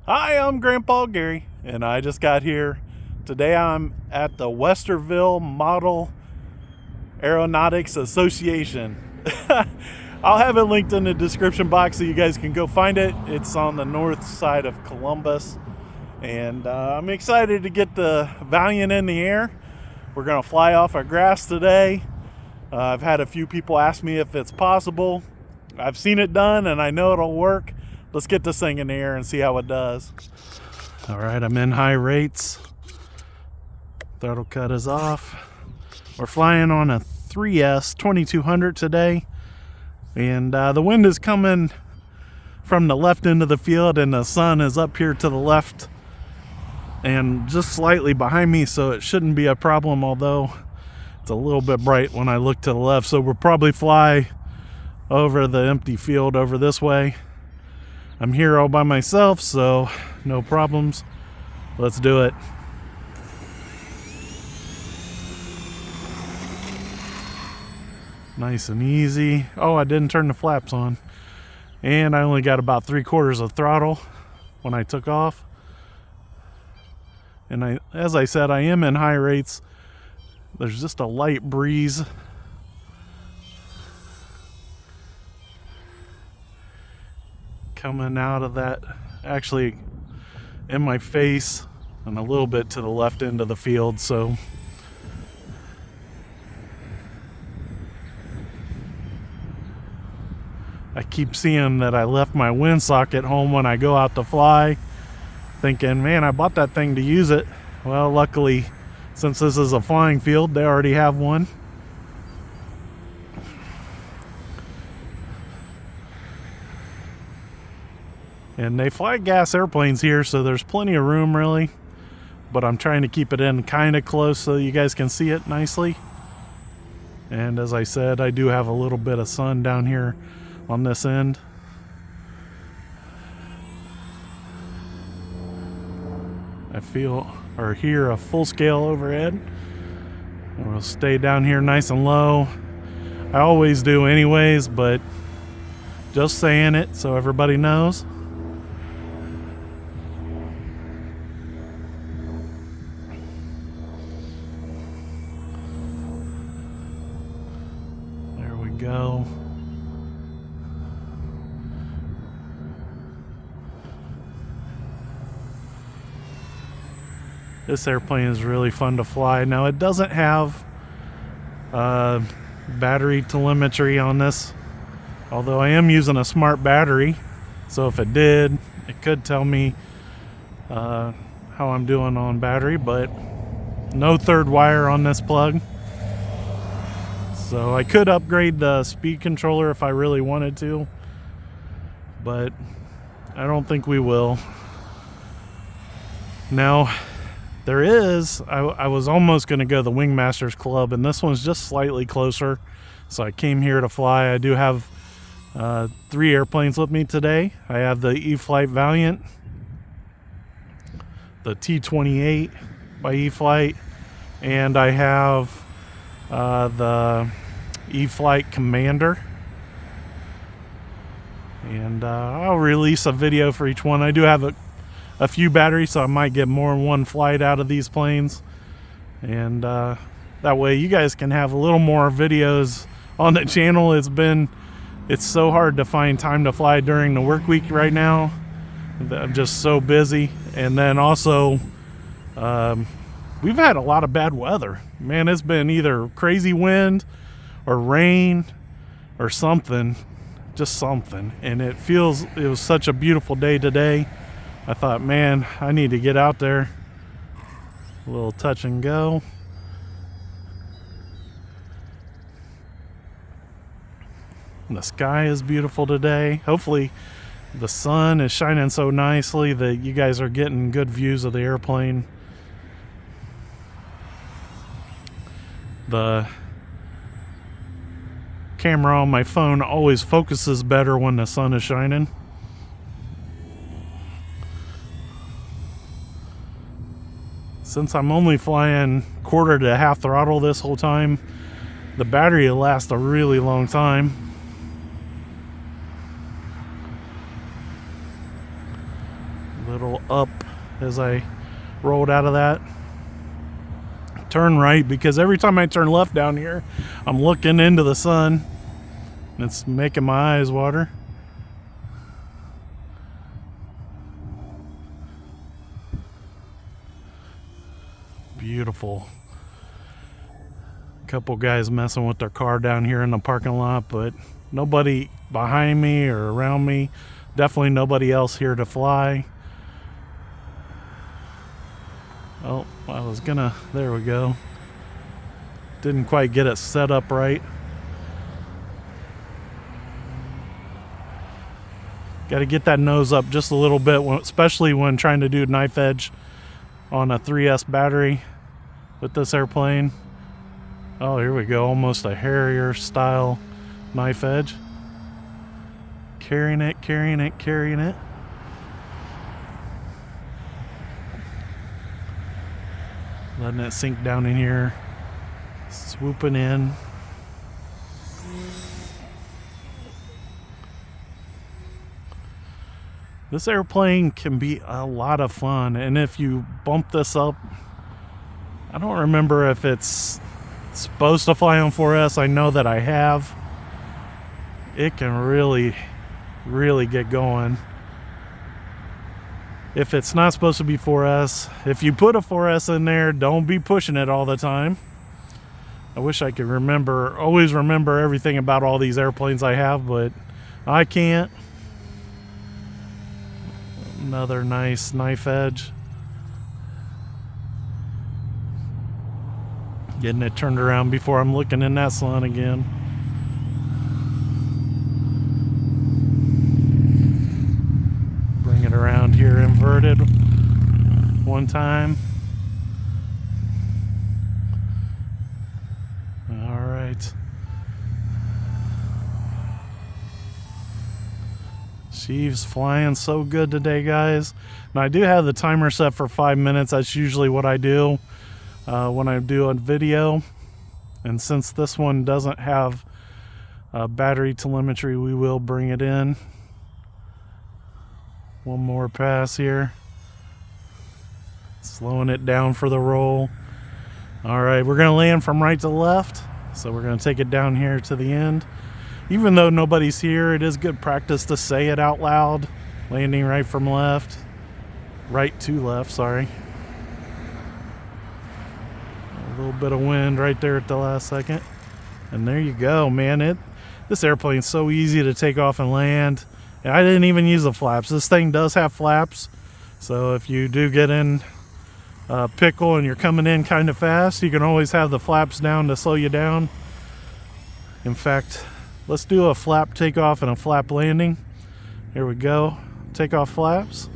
Hi, I'm Grandpa Gary, and I just got here. Today I'm at the Westerville Model Aeronautics Association. I'll have it linked in the description box so you guys can go find it. It's on the north side of Columbus, and I'm excited to get the Valiant in the air. We're going to fly off our grass today. I've had a few people ask me if it's possible. I've seen it done, and I know it'll work. Let's get this thing in the air and see how it does. All right, I'm in high rates. Throttle cut is off. We're flying on a 3S 2200 today. And the wind is coming from the left end of the field, and the sun is up here to the left and just slightly behind me, so it shouldn't be a problem, although it's a little bit bright when I look to the left. So we'll probably fly over the empty field over this way. I'm here all by myself, so no problems. Let's do it. Nice and easy. Oh, I didn't turn the flaps on. And I only got about 3/4 of throttle when I took off. And as I said, I am in high rates. There's just a light breeze. Coming out of that, actually in my face and a little bit to the left end of the field. So I keep seeing that I left my windsock at home when I go out to fly, thinking, man, I bought that thing to use it. Well, luckily, since this is a flying field, they already have one. And they fly gas airplanes here, so there's plenty of room, really. But I'm trying to keep it in kind of close so you guys can see it nicely. And as I said, I do have a little bit of sun down here on this end. I feel or hear a full-scale overhead. And we'll stay down here nice and low. I always do anyways, but just saying it so everybody knows. Go. This airplane is really fun to fly. Now, it doesn't have battery telemetry on this, although I am using a smart battery, so if it did, it could tell me how I'm doing on battery, but no third wire on this plug. So I could upgrade the speed controller if I really wanted to, but I don't think we will. Now, I was almost going to go the Wingmasters Club, and this one's just slightly closer, so I came here to fly. I do have 3 airplanes with me today. I have the E-flite Valiant, the T-28 by E-flite, and I have the E-flite Commander, and I'll release a video for each one. I do have a few batteries, so I might get more than one flight out of these planes, and that way you guys can have a little more videos on the channel. It's so hard to find time to fly during the work week right now. I'm just so busy, and then also we've had a lot of bad weather. Man, it's been either crazy wind or rain or something, just something. And it was such a beautiful day today. I thought, man, I need to get out there. A little touch and go. And the sky is beautiful today. Hopefully the sun is shining so nicely that you guys are getting good views of the airplane. The camera on my phone always focuses better when the sun is shining. Since I'm only flying 1/4 to half throttle this whole time, the battery will last a really long time. Little up as I rolled out of that. Turn right, because every time I turn left down here, I'm looking into the sun. And it's making my eyes water. Beautiful. A couple guys messing with their car down here in the parking lot, but nobody behind me or around me. Definitely nobody else here to fly. Oh, I was gonna, there we go. Didn't quite get it set up right. Got to get that nose up just a little bit, especially when trying to do knife edge on a 3S battery with this airplane. Oh, here we go, almost a Harrier style knife edge. Carrying it, carrying it, carrying it. Letting it sink down in here. Swooping in. This airplane can be a lot of fun, and if you bump this up, I don't remember if it's supposed to fly on 4S. I know that I have. It can really get going. If it's not supposed to be 4S, if you put a 4S in there, don't be pushing it all the time. I wish I could always remember everything about all these airplanes I have, but I can't. Another nice knife edge. Getting it turned around before I'm looking in that sun again. Bring it around here inverted one time. All right. She's flying so good today, guys. Now I do have the timer set for 5 minutes. That's usually what I do when I do a video. And since this one doesn't have battery telemetry, we will bring it in. One more pass here. Slowing it down for the roll. All right, we're gonna land from right to left. So we're gonna take it down here to the end. Even though nobody's here, it is good practice to say it out loud. Landing right from left. Right to left, sorry. A little bit of wind right there at the last second. And there you go, man. This airplane's so easy to take off and land. And I didn't even use the flaps. This thing does have flaps. So if you do get in a pickle and you're coming in kind of fast, you can always have the flaps down to slow you down. In fact, let's do a flap takeoff and a flap landing. Here we go. Takeoff flaps.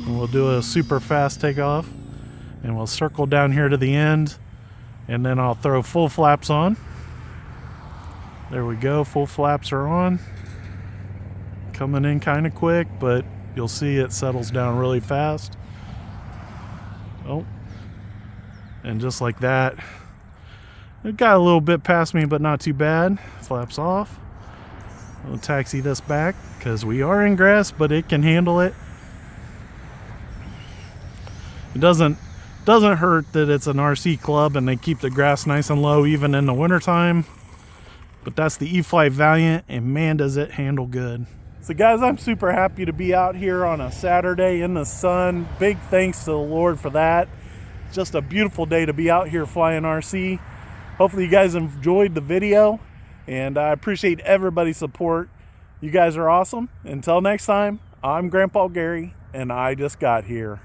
And we'll do a super fast takeoff. And we'll circle down here to the end. And then I'll throw full flaps on. There we go. Full flaps are on. Coming in kind of quick, but you'll see it settles down really fast. Oh. And just like that. It got a little bit past me, but not too bad. Flaps off. We'll taxi this back because we are in grass, but it can handle it. It doesn't hurt that it's an RC club and they keep the grass nice and low even in the wintertime. But that's the E-flite Valiant, and man, does it handle good. So guys, I'm super happy to be out here on a Saturday in the sun. Big thanks to the Lord for that. Just a beautiful day to be out here flying RC. Hopefully you guys enjoyed the video, and I appreciate everybody's support. You guys are awesome. Until next time, I'm Grandpa Gary, and I just got here.